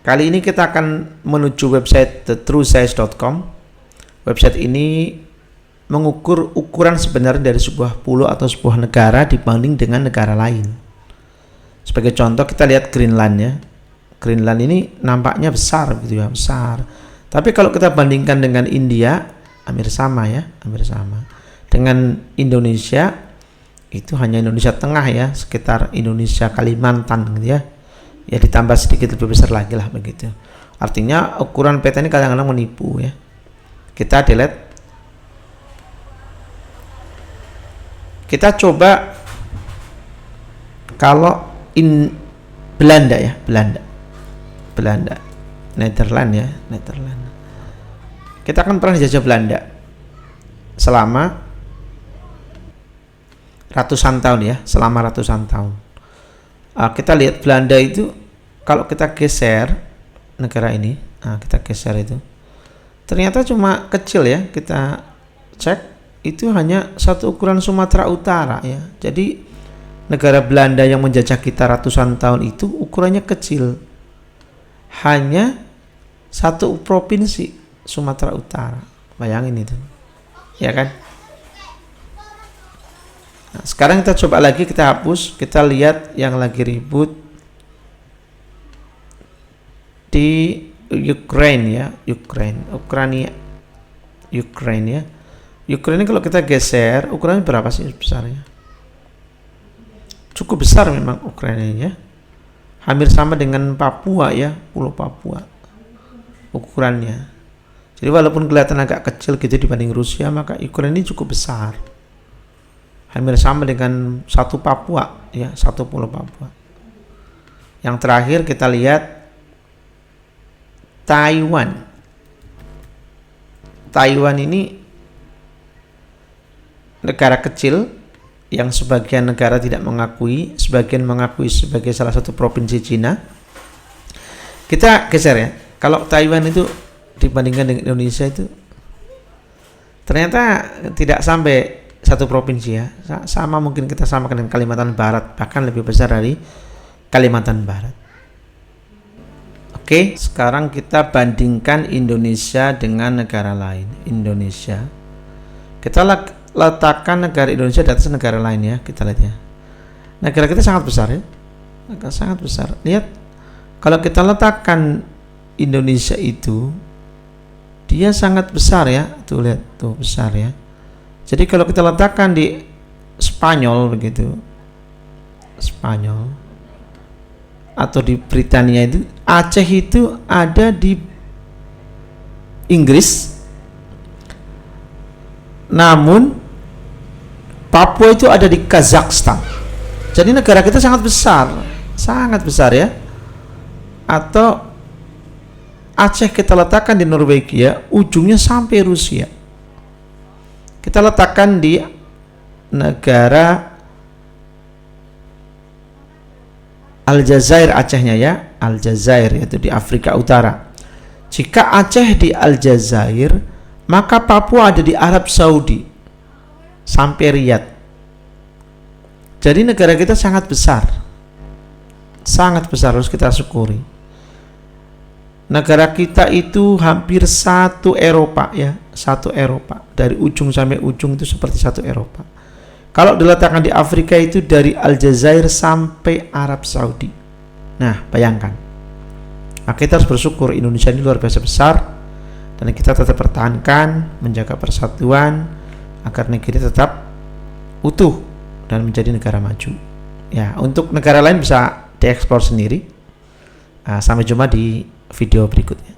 Kali ini kita akan menuju website thetruesize.com. Website ini mengukur ukuran sebenarnya dari sebuah pulau atau sebuah negara dibanding dengan negara lain. Sebagai contoh kita lihat Greenland ya. Greenland ini nampaknya besar gitu ya, besar. Tapi kalau kita bandingkan dengan India, hampir sama ya, hampir sama. Dengan Indonesia, itu hanya Indonesia Tengah ya, sekitar Indonesia Kalimantan gitu ya. Ya ditambah sedikit lebih besar lagi lah begitu. Artinya ukuran peta ini kadang-kadang menipu ya. Kita delete. Kita coba kalau Belanda ya, Belanda. Netherlands ya, Netherlands. Kita kan pernah dijajah Belanda selama ratusan tahun ya, selama ratusan tahun. Kita lihat Belanda itu kalau kita geser negara ini, kita geser itu, ternyata cuma kecil ya. Kita cek itu hanya satu ukuran Sumatera Utara ya. Jadi negara Belanda yang menjajah kita ratusan tahun itu ukurannya kecil, hanya satu provinsi Sumatera Utara. Bayangin itu, ya kan? Nah, sekarang kita coba lagi, kita hapus, kita lihat yang lagi ribut di Ukraine ya, Ukraine ya. Ukraine kalau kita geser, ukurannya berapa sih besarnya? Cukup besar memang Ukraine ya. Hampir sama dengan Papua ya, Pulau Papua ukurannya. Jadi walaupun kelihatan agak kecil gitu dibanding Rusia, maka Ukraine ini cukup besar. Hampir sama dengan satu Papua ya, satu pulau Papua. Yang terakhir kita lihat Taiwan. Taiwan ini negara kecil yang sebagian negara tidak mengakui, sebagian mengakui sebagai salah satu provinsi Cina. Kita geser ya. Kalau Taiwan itu dibandingkan dengan Indonesia itu ternyata tidak sampai satu provinsi ya, sama mungkin kita samakan dengan Kalimantan Barat, bahkan lebih besar dari Kalimantan Barat. Oke, sekarang kita bandingkan Indonesia dengan negara lain. Indonesia, kita letakkan negara Indonesia di atas negara lain ya, kita lihat ya. Negara kita sangat besar ya, sangat besar. Lihat, kalau kita letakkan Indonesia itu, dia sangat besar ya, tuh lihat, tuh besar ya. Jadi kalau kita letakkan di Spanyol begitu, Spanyol atau di Britania itu, Aceh itu ada di Inggris, namun Papua itu ada di Kazakhstan. Jadi negara kita sangat besar ya. Atau Aceh kita letakkan di Norwegia, ujungnya sampai Rusia. Kita letakkan di negara Aljazair, Acehnya ya, Aljazair yaitu di Afrika Utara. Jika Aceh di Aljazair, maka Papua ada di Arab Saudi sampai Riyadh. Jadi negara kita sangat besar harus kita syukuri. Negara kita itu hampir satu Eropa ya, satu Eropa, dari ujung sampai ujung itu seperti satu Eropa. Kalau diletakkan di Afrika itu dari Aljazair sampai Arab Saudi. Nah, bayangkan. Nah, kita harus bersyukur Indonesia ini luar biasa besar, dan kita tetap pertahankan, menjaga persatuan agar negeri tetap utuh dan menjadi negara maju. Ya, untuk negara lain bisa dieksplor sendiri. Sampai jumpa di video berikutnya.